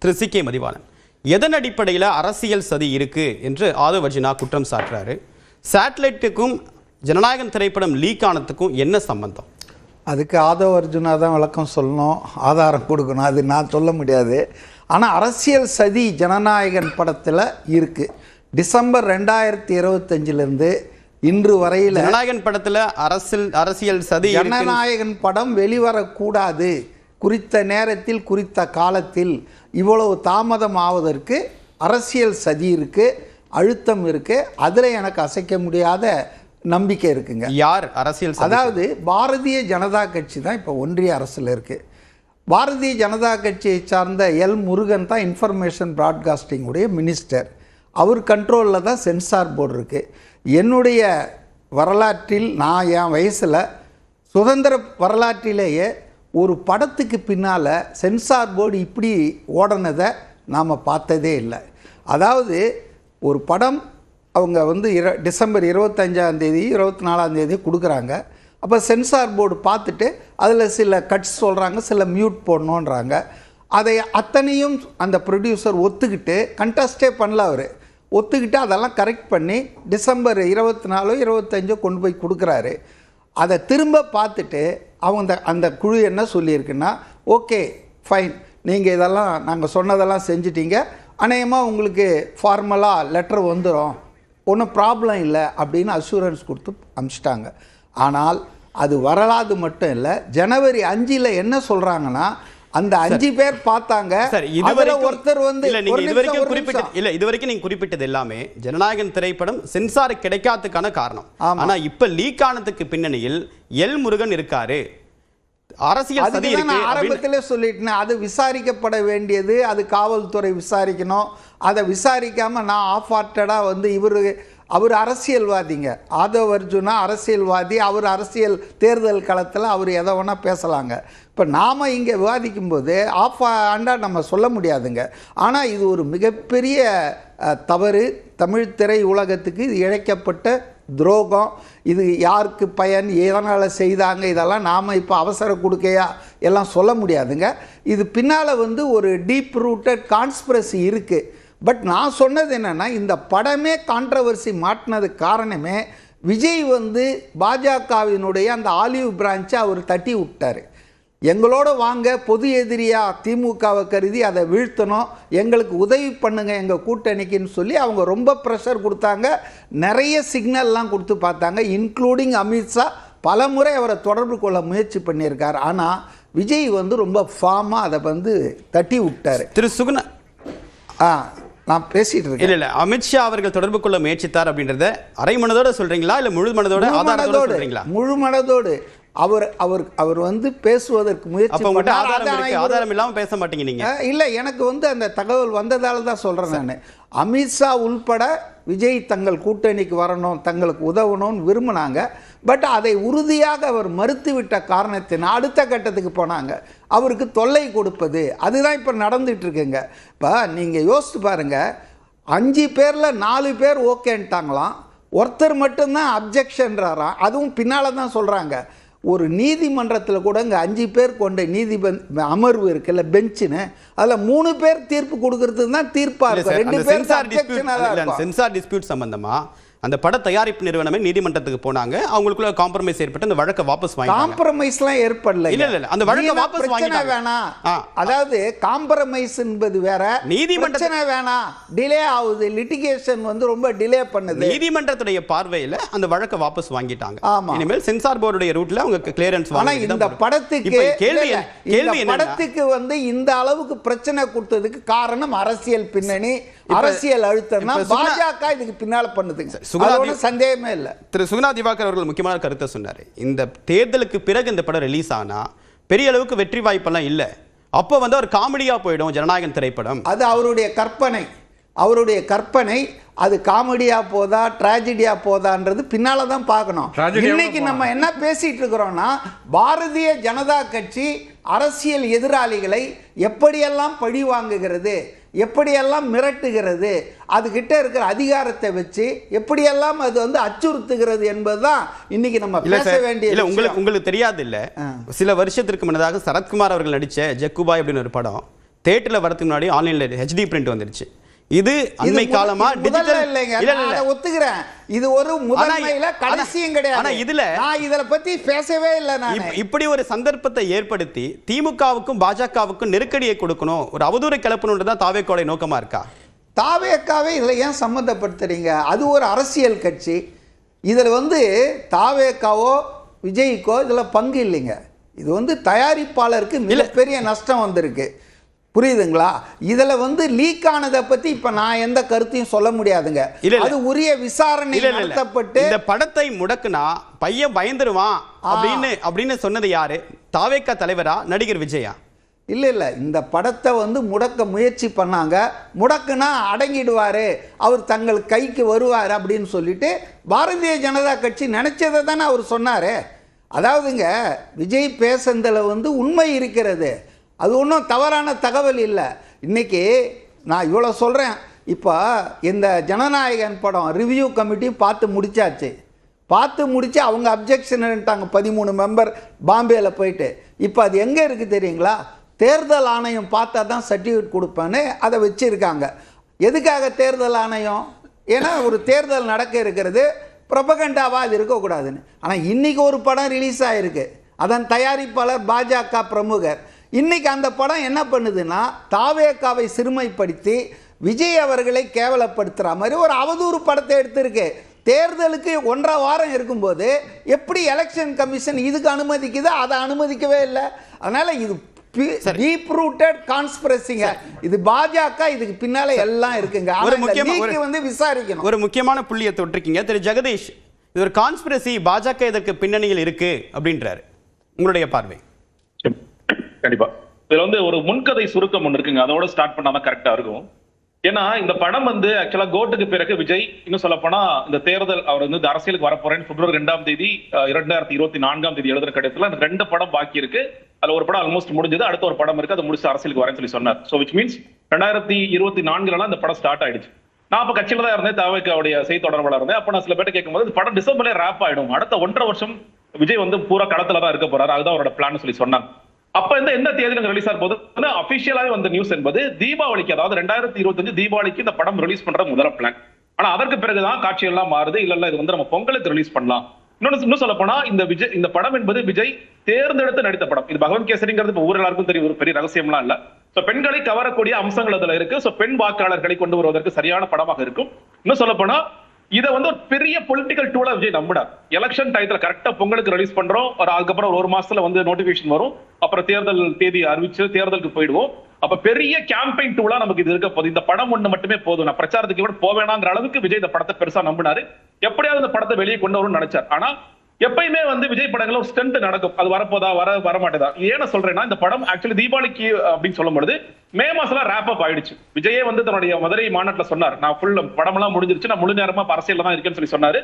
திரு சி.கே. மதிவாணன், எதன் அடிப்படையில் அரசியல் சதி இருக்கு என்று ஆதவ் அர்ஜுனா குற்றம் சாட்டுறாரு? சேட்டலைட்டுக்கும் ஜனநாயகன் திரைப்படம் லீக் ஆனதுக்கும் என்ன சம்பந்தம்? அதுக்கு ஆதவ் அர்ஜுனா தான் விளக்கம் சொல்லணும், ஆதாரம் கொடுக்கணும், அது நான் சொல்ல முடியாது. ஆனால் அரசியல் சதி ஜனநாயகன் படத்தில் இருக்குது. டிசம்பர் 2025 இன்று வரையில் ஜனநாயகன் படத்தில் அரசியல் சதி, ஜனநாயகன் படம் வெளிவரக்கூடாது, குறித்த நேரத்தில் குறித்த காலத்தில் இவ்வளவு தாமதம் ஆவதற்கு அரசியல் சதி இருக்குது, அழுத்தம் இருக்குது. அதில் எனக்கு அசைக்க முடியாத நம்பிக்கை இருக்குங்க. யார் அரசியல்? அதாவது பாரதிய ஜனதா கட்சி தான் இப்போ ஒன்றிய அரசில் இருக்குது. பாரதிய ஜனதா கட்சியை சார்ந்த எல் முருகன் தான் இன்ஃபர்மேஷன் ப்ராட்காஸ்டிங் உடைய மினிஸ்டர். அவர் கண்ட்ரோலில் தான் சென்சார் போர்டு இருக்குது. என்னுடைய வரலாற்றில் நான் என் வயசில் சுதந்திர வரலாற்றிலேயே ஒரு படத்துக்கு பின்னால் சென்சார் போர்டு இப்படி ஓடனதை நாம் பார்த்ததே இல்லை. அதாவது ஒரு படம் அவங்க வந்து டிசம்பர் 25 24 கொடுக்குறாங்க. அப்போ சென்சார் போர்டு பார்த்துட்டு அதில் சில கட்ஸ் சொல்கிறாங்க, சில மியூட் போடணுன்றாங்க. அதை அத்தனையும் அந்த ப்ரொடியூசர் ஒத்துக்கிட்டு, கண்டஸ்டே பண்ணல அவர், ஒத்துக்கிட்டு அதெல்லாம் கரெக்ட் பண்ணி டிசம்பர் 24 25 கொண்டு போய் கொடுக்குறாரு. அதை திரும்ப பார்த்துட்டு அவங்க அந்த குழு என்ன சொல்லியிருக்குன்னா, ஓகே ஃபைன், நீங்கள் இதெல்லாம் நாங்கள் சொன்னதெல்லாம் செஞ்சிட்டீங்க, அநேகமாக உங்களுக்கு ஃபார்மலாக லெட்டர் வந்துடும், ஒன்றும் ப்ராப்ளம் இல்லை அப்படின்னு அஷூரன்ஸ் கொடுத்து அனுப்பிச்சிட்டாங்க. ஆனால் அது வரலாறு மட்டும் இல்லை. ஜனவரி 5 என்ன சொல்கிறாங்கன்னா, அந்த 5 பேர் பார்த்தாங்க. ஒருத்தர் வந்து இதுவரைக்கும் நீங்க குறிப்பிட்டது எல்லாமே ஜனநாயகன் திரைப்படம் சென்சார் கிடைக்காததுக்கான காரணம். ஆனா இப்ப லீக் ஆனதுக்கு பின்னணியில் எல் முருகன் இருக்காரு, அரசியல் சதி இருக்கு. ஆரம்பத்திலே சொல்லிட்டேன், அது விசாரிக்கப்பட வேண்டியது, அது காவல்துறை விசாரிக்கணும். அதை விசாரிக்காம நான் ஆஃப் ஹார்ட்டடா வந்து அவர் அரசியல்வாதிங்க, ஆதவ் அர்ஜுனா அரசியல்வாதி, அவர் அரசியல் தேர்தல் களத்தில் அவர் எதை வேணால் பேசலாங்க. இப்போ நாம் இங்கே விவாதிக்கும் போது ஆஃப் ஹேண்டா நம்ம சொல்ல முடியாதுங்க. ஆனால் இது ஒரு மிகப்பெரிய தவறு, தமிழ் திரை உலகத்துக்கு இது இழைக்கப்பட்ட துரோகம். இது யாருக்கு பயன், எதனால் செய்தாங்க, இதெல்லாம் நாம் இப்போ அவசர கொடுக்கையா எல்லாம் சொல்ல முடியாதுங்க. இது பின்னால் வந்து ஒரு டீப் ரூட்டட் கான்ஸ்பிரசி இருக்குது. பட் நான் சொன்னது என்னென்னா, இந்த படமே கான்ட்ரவர்சி மாட்டினதுக்கு காரணமே விஜய் வந்து பாஜகவினுடைய அந்த ஆலிவ் பிரான்ச்சை அவர் தட்டி விட்டார். எங்களோட வாங்க, பொது எதிரியாக திமுகவை கருதி அதை வீழ்த்தணும், எங்களுக்கு உதவி பண்ணுங்க எங்கள் கூட்டணிக்குன்னு சொல்லி அவங்க ரொம்ப ப்ரெஷர் கொடுத்தாங்க. நிறைய சிக்னல்லாம் கொடுத்து பார்த்தாங்க. இன்க்ளூடிங் அமித்ஷா பல முறை அவரை தொடர்பு கொள்ள முயற்சி பண்ணியிருக்கார். ஆனால் விஜய் வந்து ரொம்ப ஃபார்மாக அதை வந்து தட்டி விட்டார். திரு சுகுணா, நான் பேசிட்டு இருக்கேன். இல்ல அமித்ஷா அவர்கள் தொடர்பு கொள்ள முயற்சித்தார் அப்படின்றத அரை மனதோட சொல்றீங்களா, இல்ல முழு மனதோட ஆதாரத்தோட சொல்றீங்களா? முழு மனதோடு அவர் வந்து பேசுவதற்கு முயற்சி பண்ணார். ஆதாரம் இல்லாம பேச மாட்டீங்க நீங்க. இல்ல, எனக்கு வந்து அந்த தகவல் வந்ததால தான் சொல்றேன் நான். அமித்ஷா உள்பட விஜய் தங்கள் கூட்டணிக்கு வரணும், தங்களுக்கு உதவணும்னு விரும்பினாங்க. பட் அதை உறுதியாக அவர் மறுத்துவிட்ட காரணத்தினால் அடுத்த கட்டத்துக்கு போனாங்க. அவருக்கு தொல்லை கொடுப்பது, அதுதான் இப்போ நடந்துட்டு இருக்குங்க. இப்போ நீங்கள் யோசித்து பாருங்க, 5 பேரில் 4 பேர் ஓகேன்ட்டாங்களாம், ஒருத்தர் மட்டும்தான் அப்ஜெக்ஷன்றாராம். அதுவும் பின்னால் தான் சொல்கிறாங்க. ஒரு நீதிமன்றத்தில் கூட இங்கே 5 பேர் கொண்ட அமர்வு இருக்குல்ல, பெஞ்சுன்னு, அதில் 3 பேர் தீர்ப்பு கொடுக்கறது தான் தீர்ப்பாக இருக்கும். 2 பேர் சென்சார் டிஸ்பியூட் சம்பந்தமா அந்த பட தயாரிப்பு நிறுவனமே நீதிமன்றத்துக்கு போனாங்க. அவங்களுக்குள்ள காம்ப்ரமைஸ் ஏற்பட்டு அந்த வழக்கை வாபஸ் வாங்கி. காம்ப்ரமைஸ்லாம் ஏற்படல. இல்ல அந்த வழக்கை வாபஸ் வாங்கிட்டாங்க. வேணாம், அதாவது காம்ப்ரமைஸ் என்பது வேற, நீதிமன்றம் வேணாம், டிலே ஆகுது, லிட்டிகேஷன் வந்து ரொம்ப டிலே பண்ணுது. நீதிமன்றத்துடைய பார்வையில் அந்த வழக்கை வாபஸ் வாங்கிட்டாங்க. இனிமேல் சென்சார் போர்டுடைய ரூட்ல அவங்க கிளியரன்ஸ் வாங்க. இந்த படத்துக்கு படத்துக்கு வந்து இந்த அளவுக்கு பிரச்சனை கொடுத்ததுக்கு காரணம் அரசியல் பின்னணி, அரசியல் அழுத்தம். பாஜக இதுக்கு பின்னால பண்ணுதுங்க, சந்தேகமே இல்லை. திரு சுகுணா திவாகர் அவர்கள் முக்கியமான கருத்தை சொன்னார். இந்த தேர்தலுக்கு பிறகு இந்த படம் ரிலீஸ் ஆனா பெரிய அளவுக்கு வெற்றி வாய்ப்பெல்லாம் இல்லை, அப்போ வந்து ஒரு காமெடியா போயிடும் ஜனநாயகன் திரைப்படம். அது அவருடைய கற்பனை. அது காமெடியா போதா டிராஜடியா போதான்றது பின்னால தான் பார்க்கணும். இன்னைக்கு நம்ம என்ன பேசிட்டு இருக்கிறோம்னா, பாரதிய ஜனதா கட்சி அரசியல் எதிராளிகளை எப்படியெல்லாம் பழி வாங்குகிறது, எப்படியெல்லாம் மிரட்டுகிறது, அதுகிட்ட இருக்கிற அதிகாரத்தை வச்சு எப்படியெல்லாம் அது வந்து அச்சுறுத்துகிறது என்பதுதான் இன்னைக்கு நம்ம பேச வேண்டிய. இல்ல உங்களுக்கு தெரியாது இல்ல, சில வருஷத்திற்கு முன்னதாக சரத்குமார் அவர்கள் நடிச்ச ஜக்குபாய் அப்படின்னு ஒரு படம் தியேட்டர்ல வரதுக்கு முன்னாடி ஆன்லைன்ல HD பிரிண்ட் வந்துருச்சு. இது அண்மை காலமா டிஜிட்டல் இல்லைங்க. நான் ஒத்துக்கிறேன். இது ஒரு முதன்மையில கடைசியும் கிடையாது. ஆனா நான் இத பத்தி பேசவே இல்ல. நான் இப்படி ஒரு சந்தர்ப்பத்தை ஏற்படுத்தி திமுகவுக்கும் பாஜகவுக்கும் நெருக்கடியை கொடுக்கணும், ஒரு அவதூறை கிளப்பணும்ன்றதான் தாவேக்காவோட நோக்கமா இருக்கா? தாவேக்காவை இதுல ஏன் சம்மந்தப்படுத்துறீங்க? அது ஒரு அரசியல் கட்சி. இதுல தாவேக்காவோ விஜய்க்கோ இதுல பங்கு இல்லைங்க. இது தயாரிப்பாளருக்கு மிகப்பெரிய நஷ்டம் வந்திருக்கு. புரியுதுங்களா? இதுல லீக் ஆனதை பத்தி இப்ப நான் எந்த கருத்தையும் சொல்ல முடியாதுங்க. அது உரிய விசாரணை நடத்தப்பட்டு இந்த படத்தை முடக்குனா பையன் பயந்துருவான் அப்படின்னு சொன்னது யாரு? தாவேக்கா தலைவரா, நடிகர் விஜயா? இல்ல இந்த படத்தை முடக்க முயற்சி பண்ணாங்க. முடக்குனா அடங்கிடுவாரு, அவர் தங்கள் கைக்கு வருவார் அப்படின்னு சொல்லிட்டு பாரதிய ஜனதா கட்சி நினைச்சதை தானே அவர் சொன்னாரு. அதாவதுங்க, விஜய் பேசுனதுல உண்மை இருக்கிறது. அது ஒன்றும் தவறான தகவல் இல்லை. இன்னைக்கு நான் இவ்வளோ சொல்கிறேன். இப்போ இந்த ஜனநாயகன் படம் ரிவ்யூ கமிட்டி பார்த்து முடிச்சாச்சு. பார்த்து முடிச்சு அவங்க அப்ஜெக்ஷன்ட்டாங்க 13 மெம்பர் பாம்பேயில் போயிட்டு. இப்போ அது எங்கே இருக்குது தெரியுங்களா? தேர்தல் ஆணையம் பார்த்தா தான் சர்டிஃபிகேட் கொடுப்பேன்னு அதை வச்சுருக்காங்க. எதுக்காக தேர்தல் ஆணையம்? ஏன்னா ஒரு தேர்தல் நடக்க இருக்கிறது, ப்ரொபகண்டாவாக அது இருக்கக்கூடாதுன்னு. ஆனால் இன்றைக்கி ஒரு படம் ரிலீஸ் ஆகிருக்கு. அதன் தயாரிப்பாளர் பாஜக பிரமுகர். இன்னைக்கு அந்த படம் என்ன பண்ணுதுன்னா, தாவேக்காவை சிறுமைப்படுத்தி விஜய் அவர்களை கேவலப்படுத்துகிற மாதிரி ஒரு அவதூறு படத்தை எடுத்திருக்கு. தேர்தலுக்கு 1.5 வாரம் இருக்கும்போது எப்படி எலெக்ஷன் கமிஷன் இதுக்கு அனுமதிக்குது? அதை அனுமதிக்கவே இல்லை. அதனால இது டீப் ரூட்டட் கான்ஸ்பிரசிங்க. இது பாஜக, இதுக்கு பின்னால எல்லாம் இருக்குங்க. விசாரிக்கணும். ஒரு முக்கியமான புள்ளியை தொட்டிருக்கீங்க திரு ஜெகதீஷ். இது ஒரு கான்ஸ்பிரசி, பாஜக இதற்கு பின்னணியில் இருக்கு அப்படின்றாரு. உங்களுடைய பார்வை? கண்டிப்பா இதுல ஒரு முன்கதை சுருக்கம் ஒன்று இருக்குங்க. அதோட ஸ்டார்ட் பண்ணாதான் கரெக்டா இருக்கும். ஏன்னா இந்த படம் ஆக்சுவலா கோட்டுக்கு பிறகு விஜய் இன்னும் சொல்ல போனா இந்த தேர்தல் அவர் இந்த அரசியலுக்கு வரப்போறேன் February 2ஆம் தேதி 2024ஆம் தேதி எழுதுற கடிதத்துல அந்த 2 படம் பாக்கி இருக்கு. அதுல ஒரு படம் ஆல்மோஸ்ட் முடிஞ்சது, அடுத்த ஒரு படம் இருக்கு, அதை முடிச்சு அரசியலுக்கு வரேன்னு சொல்லி சொன்னார். சோ விச் மீன்ஸ் 2024 இந்த படம் ஸ்டார்ட் ஆயிடுச்சு. நான் அப்ப கட்சியில தான் இருந்தேன், தாவேக்காவுடைய செய்தி தொடர்பாளர் இருந்தேன். அப்ப நான் சில பேர்ட்ட கேட்கும்போது இந்த படம் டிசம்பர்ல ரேப் ஆயிடும், அடுத்த 1.5 வருஷம் விஜய் பூரா களத்துல தான் இருக்க போறாரு, அதுதான் அவரோட பிளான் சொல்லி சொன்னாங்க. அப்ப எந்த தேதியில ரிலீஸ் ஆக போது அபிஷியலாவே வந்த நியூஸ் என்பது தீபாவளிக்கு, அதாவது 2025 தீபாவளிக்கு இந்த படம் ரிலீஸ் பண்ற முதல் பிளான். ஆனா அதற்கு பிறகுதான் காட்சி எல்லாம் மாறுது. இல்ல இது நம்ம பொங்கலுக்கு ரிலீஸ் பண்ணலாம். இன்னும் சொல்ல போனா இந்த படம் என்பது விஜய் தேர்ந்தெடுத்து நடித்த படம். இது பகவன் கேசரிங்கிறது இப்ப ஊர் எல்லாருக்கும் தெரியும், ஒரு பெரிய ரகசியம்லாம் இல்ல. சோ பெண்களை கவரக்கூடிய அம்சங்கள் அதுல இருக்கு. சோ பெண் வாக்காளர்களை கொண்டு வருவதற்கு சரியான படமாக இருக்கும். இன்னும் சொல்ல போனா இதை ஒரு பெரிய பொலிட்டிக்கல் டூலா விஜய் நம்பினார். எலெக்ஷன் டயத்துல கரெக்டா பொங்கலுக்கு ரிலீஸ் பண்றோம், அதுக்கப்புறம் ஒரு மாசத்துல நோட்டிபிகேஷன் வரும், அப்புறம் தேர்தல் தேதி அறிவிச்சு தேர்தலுக்கு போயிடுவோம். அப்ப பெரிய கேம்பெயின் டூலா நமக்கு இது இருக்க போகுது. இந்த படம் ஒண்ணு மட்டுமே போதும், நான் பிரச்சாரத்துக்கு கூட போவேனாங்கிற அளவுக்கு விஜய் இந்த படத்தை பெருசா நம்பினாரு. எப்படியாவது இந்த படத்தை வெளியே கொண்டு வரும்னு நினைச்சார். ஆனா எப்பயுமே விஜய் படங்கள் ஒரு ஸ்டண்ட் நடக்கும், அது வரப்போதா வர மாட்டேதா. ஏன்னு சொல்றேன்னா, இந்த படம் ஆக்சுவலி தீபாவளிக்கு அப்படின்னு சொல்லும்போது மே மாசம் ரேப் அப் ஆயிடுச்சு. விஜயே தன்னுடைய மதுரை மாநாட்டில் சொன்னார், நான் ஃபுல் படம் எல்லாம் முடிஞ்சிருச்சு, நான் முழு நேரமா அரசியல் தான் இருக்கேன்னு சொல்லி சொன்னாரு.